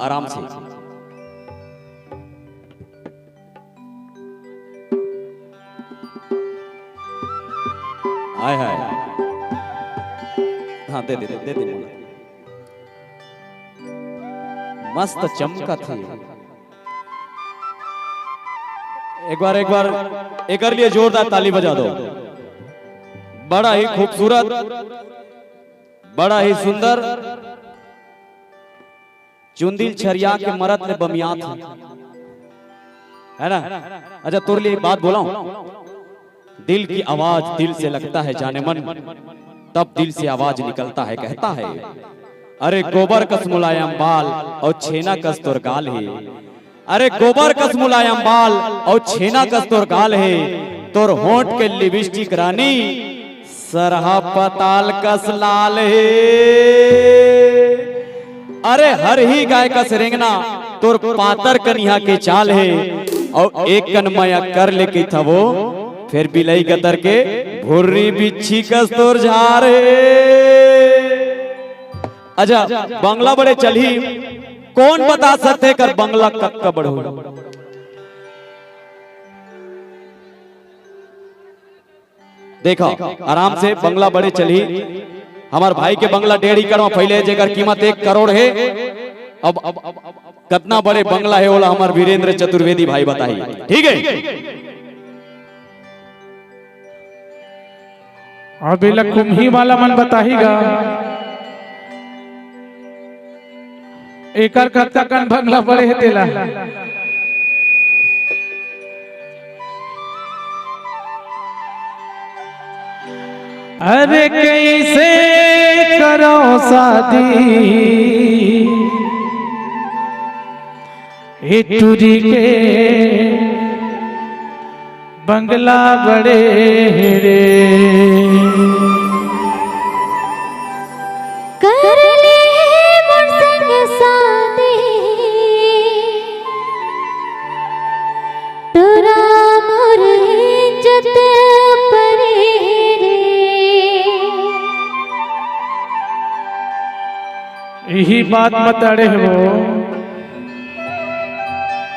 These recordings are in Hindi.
आराम से। हाय हाय, हाँ दे दे दे दे, दे। मस्त चमका थी। एक बार एक लिए जोरदार ताली बजा दो। बड़ा ही खूबसूरत, बड़ा ही सुंदर चुंदिल छरिया के मरद में बमियात है ना। अच्छा तोर लिए बात बोला हूं, दिल की आवाज दिल से लगता है जाने मन, तब दिल से आवाज निकलता है कहता है, अरे गोबर कस मुलायम बाल और छेना कस तोर गाल है। अरे गोबर कस मुलायम बाल और छेना कस तोर गाल है, तोर होंठ के लिपस्टिक रानी सरहा पताल कस लाल है। अरे हर ही गाय कस रेंगना तोर पातर कन्या के चाल है, और एक कनमया कर लेके था वो फिर बिलई गदर के भुर्री बिच्छी कस तोर झार है। अच्छा बंगला बड़े चली, कौन बता सकते कर बंगला कब का बड़ो। देखो आराम से बंगला बड़े चली। हमार भाई के बंगला 1.5 एकड़ में फैले, जेकर कीमत 1 करोड़ है। अब कितना बड़े बंगला है बोला हमार वीरेंद्र चतुर्वेदी भाई बताइए, ठीक है। अभी कुम्ही वाला मन बताइएगा, एकर कत्ता कन बंगला बड़े है तेला। अरे कैसे करो शादी टूरी के बंगला बड़े रे। कर ले मोर संग शादी तोरा मोर इज्जत परे रे। यही बात मत अड़े हो,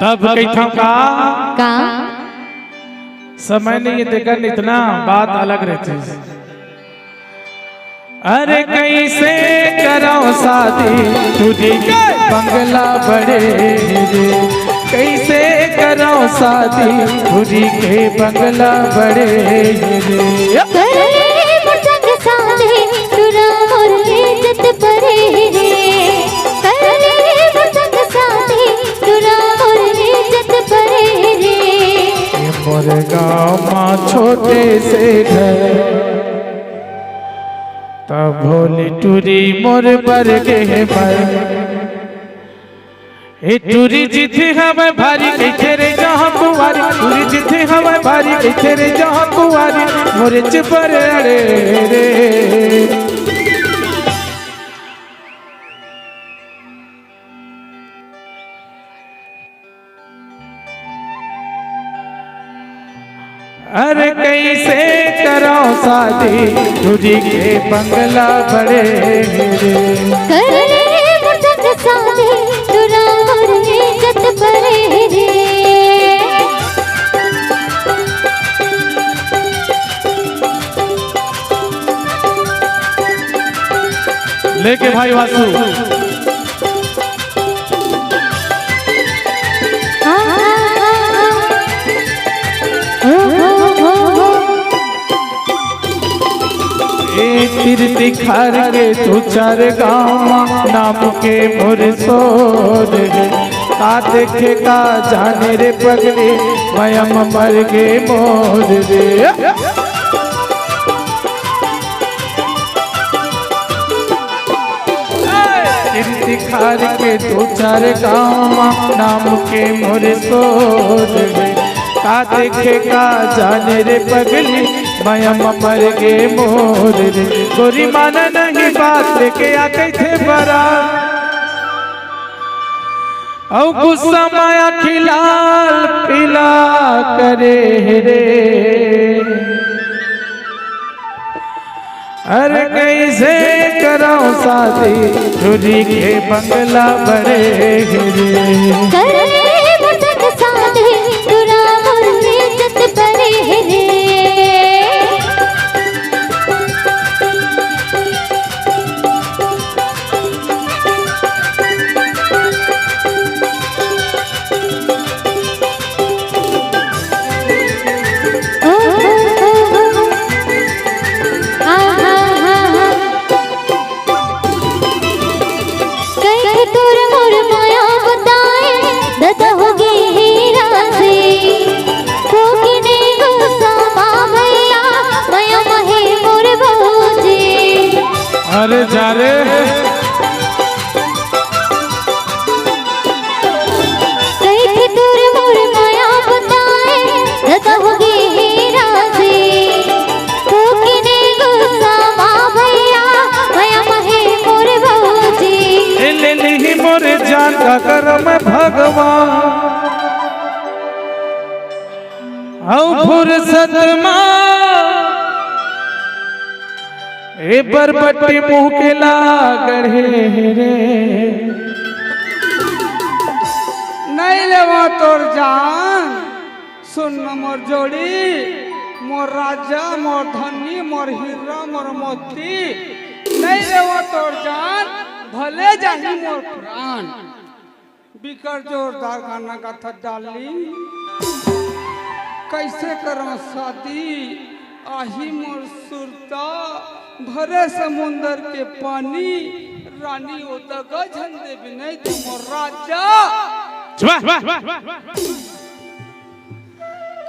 तब कहता का समय नहीं देखा, इतना बात अलग रहती है। अरे कैसे करो शादी तुझी के बंगला बड़े रे। कैसे करो शादी तुझी के बंगला बड़े रे। कर ले मोर संग शादी तोरा मोर इज्जत परे रे। कर ले मोर संग शादी तोरा मोर इज्जत परे रे। मोर गाँव माँ छोटे से घर तब भोली टूरी मोर बरगे मर। ए टूरी जिथे हमें भारी कैथे रे जहाँ कुंवारी। टूरी जिथे हमें भारी कैथे रे जहाँ कुंवारी। मोरे चपर अड़े रे। अरे कैसे करो शादी तुझी के बंगला बड़े रे। कर ले मोर संग शादी तोरा मोर इज्जत परे रे। लेके भाई वासु तीर दिखार के तू 4 गाँव नाम के मोर सोर रे। का देखे का जाने रे पगले मयम मर गे मोर रे। तीर दिखार के तू 4 गाँव नाम के मोर सोर रे। का देखे का जाने रे पगली मयम मर गे मोर रे। गोरी माना नहीं बात लेके आ गई थे बरा, औ गुस्सा माया खिलाल पिला करे रे। अरे कैसे कराऊं शादी चोरी के बंगला बड़े गिरे करे मुझक साथे तुरा मोर इज्जत परे रे अरे जा रे कहीं दूर मोर माया बताए दादा होगी हीरा से तो किने गुस्सा मां भैया माया महे मोर भौजी ले ली मोर जान का करम भगवान औ फुर्सत मां ए बरबट्टी मुंह के लागढ़े रे नहीं लेवा तोर जान सुन मोर जोड़ी मोर राजा मोर धनी मोर हीरा मोर मोती नहीं लेवा तोर जान भले जाही मोर प्राण बिकर जोरदार गाना का था डाली कैसे करो शादी आही मोर सुरता भरे समुंदर के पानी रानी ओतगा झंडे भी नहीं तुम मोर राजा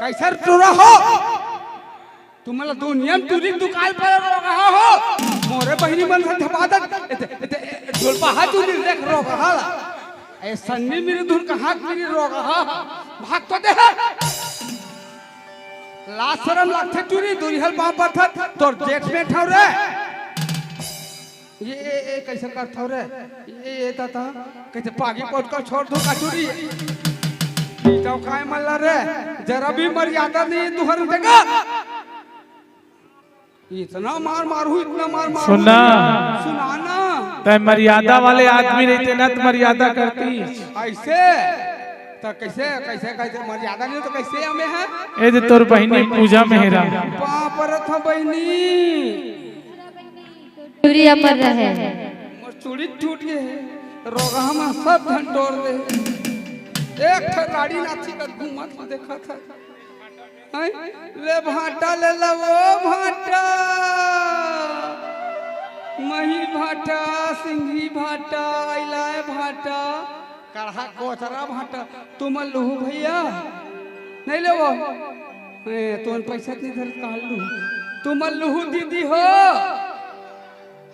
कैसर तुरा हो तुम्हाला दुनिया में तुरी दुकान पर रहा हो मोरे बहिनी मन से धपादत झोलपा हाथ तुरी देख रो रहा ए सन्नी मेरी धुन का हाथ मेरी रो रहा भाग तो दे लाश शरम लागते तुरी दुरिहल बाप पर था तोर जेठ में ठाव रे ये कैसे करता रे ये ताता कैसे पागी पोट कर छोड़ दो कचूरी जाओ काय मल्ला रे जरा भी मर्यादा नहीं तुहर देगा इतना मार मारू इतना मार मारू सुना सुनाना तय मर्यादा वाले आदमी रहते ना तो मर्यादा करती ऐसे तो कैसे कैसे कैसे मर्यादा नहीं तो कैसे हमें है ए जे तोर बहिनी पूजा में हेरा बाप रे था बहनी चूड़िया पर रहे मोर चूड़ी टूट गए रोगा हम सब धन तोड़ दे एक गाड़ी नाची का घूमत देखा था ले भाटा ले ला वो भाटा मही भाटा सिंघी भाटा इलाय भाटा कढ़ा कोचरा भाटा तुम लूहू भैया नहीं ले वो तुम पैसा नहीं धर कहा लू तुम लूहू दीदी हो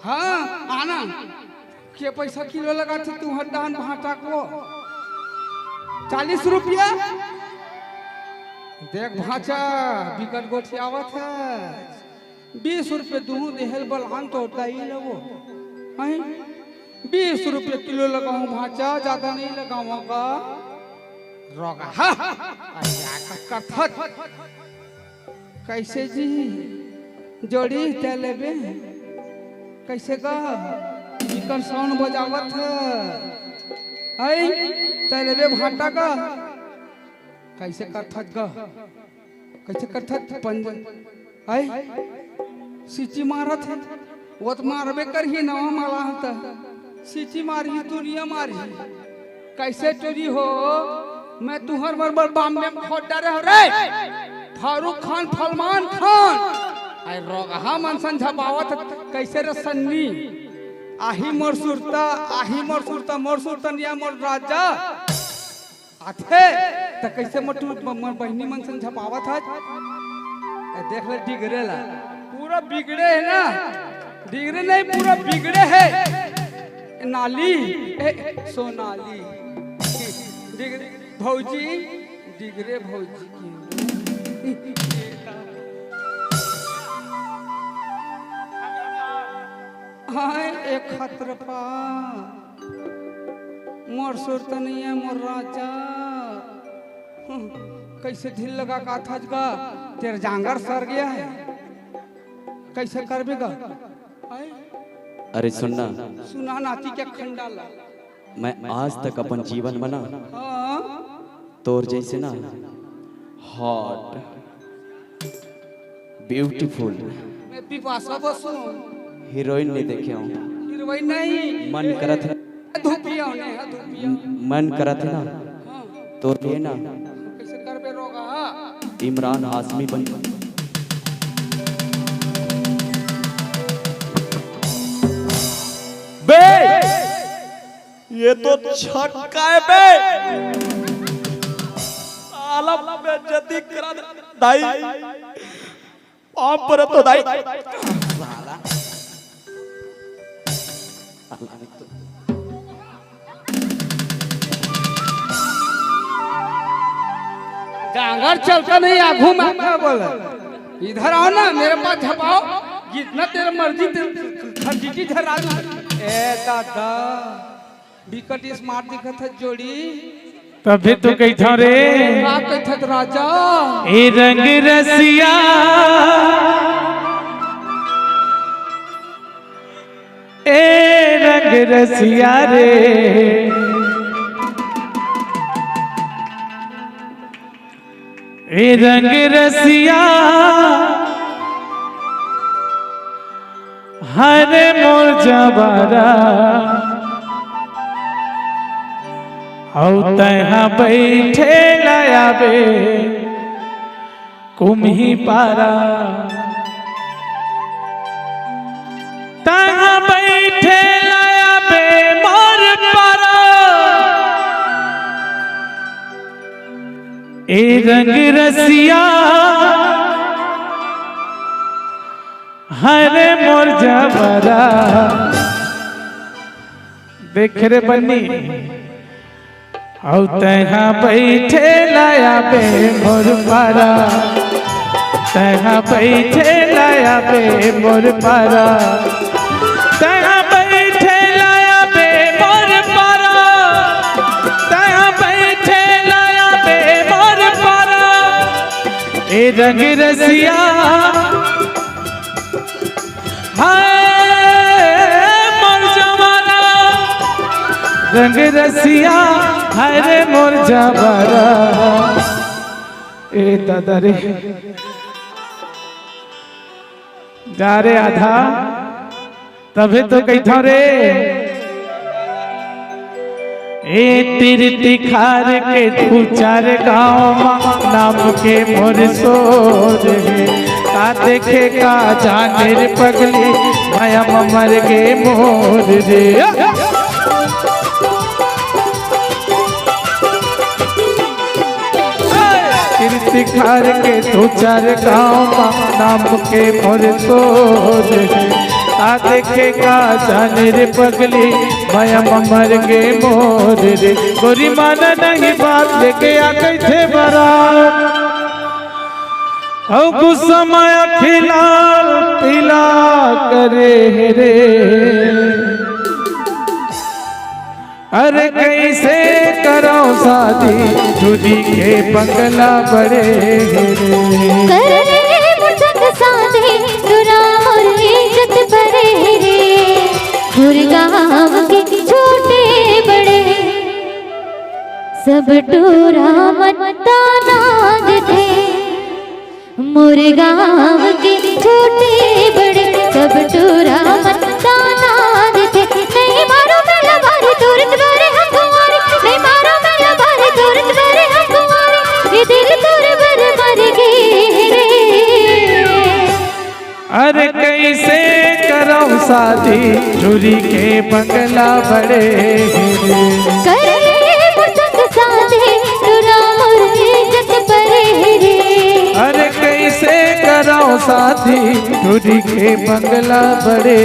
हाँ आना क्या पैसा किलो लगा थे तू हड्डान भाटा को 40 रुपया देख भाचा बिकट गोठी आवत है 20 रुपये दूध देहल बलहान तो होता ही लगो 20 रुपये किलो लगाऊं भाचा ज्यादा नहीं लगाऊंगा रोगा कथत कैसे जी जोड़ी तेलेबे कैसे का बिकट साउंड बजावत है तेलेबे भाटा का कैसे करथत ग कैसे करथत पंज आई सीची मारत है वो तो मारबे करही नवा माला होता सीची मारी दुनिया मारी कैसे चोरी हो मैं तुहर बरबर बाम में खोट डरे हो रे फारूक खान फलमान खान आई रोगहा मन संझाबावत कैसे रे सन्नी आही मोर सुरता मोर सुरतनिया मोर राजा आथे तो कैसे मोटू मोर बहनी मन संग झपावत है देख ले डिगरे ला पूरा बिगड़े है ना डिगरे नहीं पूरा बिगड़े है नाली सोनाली डिगरे भौजी डिगरे भौजी हाँ एक खतर पा मोर सुरतनिया मोर राजा कैसे ढील लगा का था तेरे जांगर सर गया है कैसे कर बेगा आए, अरे सुनना, सुना नाती के खंडाला। मैं आज तक अपन जीवन बना हाँ तोर जैसे ना हॉट ब्यूटीफुल मैं पिपासा बसू हीरोइन नहीं देखे हूँ। हीरोइन नहीं मन करत है, धूपिया ने धूपिया। मन करत है ना हाँ तो ये ना कैसे करबे रोगा। इमरान हाशमी बन। बे ये तो छक्का है बे, साला बेइज्जती करा दाई पाप पर तो दाई साला डांगर चलता नहीं आगू में क्या बोला। इधर आओ ना मेरे पास झपाओ, जितना तेरा मर्जी खर्ची झरा दूं। ए दादा विकट स्मार्ट दिखत है जोड़ी। तभी तो कही था रे का कहत राजा ए रंग रसिया ए रंग रसिया रे ए रंग रसिया हरे मोर जबारा औ तहाँ बैठे लाया बे कुम्ही पारा तहाँ बैठे लाया बे मोर पारा ए रंग रसिया हरे मोर जबरा देख रे बन्नी औ तहाँ बैठे लाया बे मोर पारा तहाँ बैठे लाया बे मोर पारा तहाँ बैठे लाया बे मोर पारा तहाँ बैठे लाया बे मोर पारा ए रंग रसिया रंग रसिया हरे मोर जबरा ए दादा रे जा रे आधा तभी तो कही था रे ए तीर खार के तू चार गाँव नाम के मोर सोर का देखे का जाने रे पगली माया मर गे मोर रे खार के दो चार गाँव नाम के मोर सोर आ देखे का जाने रे पगली माया मर गे मोर रे गोरी माना नहीं बात लेके आ गई थे बारात औ गुस्सा माया खिलाल पिला करे रे अरे कैसे करो शादी दूधी के बंगला बड़े करे मुझक शादी तुरा मोर इज्जत बड़े रे गुरगांव के छोटे बड़े सब टूरा मत्ता नाद थे मुरगांव के छोटे बड़े सब टूरा मत्ता नाद थे नहीं मारो मेला बारी तुरंत बारे हम कुंवारे नहीं मारो मेला बारी तुरंत बारे हम कुंवारे ये दिल तोरे बर मर गए रे अरे कैसे करो शादी चोरी के बंगला बड़े करे मुझक शादी तुरा मोर इज्जत बड़े रे अरे कैसे करो शादी चोरी के बंगला बड़े